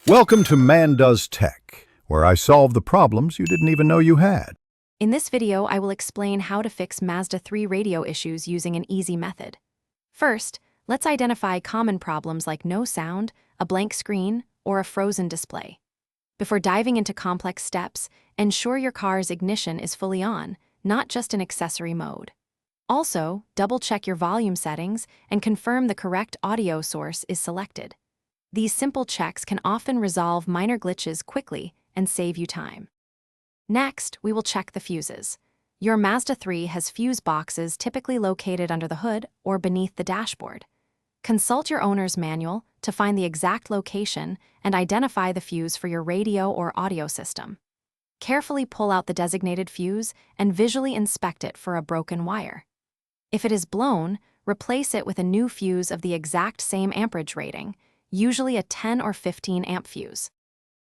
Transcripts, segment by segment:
Welcome to Man Does Tech, where I solve the problems you didn't even know you had. In this video, I will explain how to fix Mazda 3 radio issues using an easy method. First, let's identify common problems like no sound, a blank screen, or a frozen display. Before diving into complex steps, ensure your car's ignition is fully on, not just in accessory mode. Also, double-check your volume settings and confirm the correct audio source is selected. These simple checks can often resolve minor glitches quickly and save you time. Next, we will check the fuses. Your Mazda 3 has fuse boxes typically located under the hood or beneath the dashboard. Consult your owner's manual to find the exact location and identify the fuse for your radio or audio system. Carefully pull out the designated fuse and visually inspect it for a broken wire. If it is blown, replace it with a new fuse of the exact same amperage rating, usually a 10 or 15 amp fuse.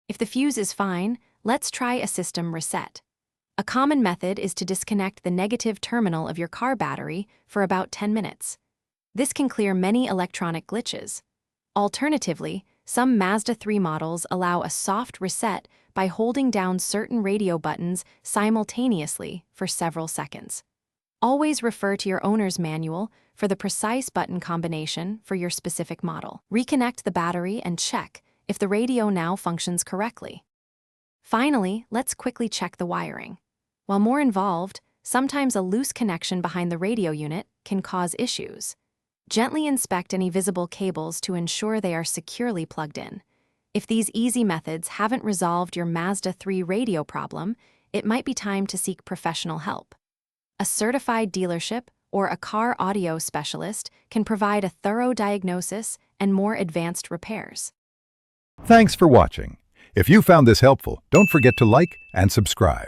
If the fuse is fine, let's try a system reset. A common method is to disconnect the negative terminal of your car battery for about 10 minutes. This can clear many electronic glitches. Alternatively, some Mazda 3 models allow a soft reset by holding down certain radio buttons simultaneously for several seconds. Always refer to your owner's manual for the precise button combination for your specific model. Reconnect the battery and check if the radio now functions correctly. Finally, let's quickly check the wiring. While more involved, sometimes a loose connection behind the radio unit can cause issues. Gently inspect any visible cables to ensure they are securely plugged in. If these easy methods haven't resolved your Mazda 3 radio problem, it might be time to seek professional help. A certified dealership or a car audio specialist can provide a thorough diagnosis and more advanced repairs. Thanks for watching. If you found this helpful, don't forget to like and subscribe.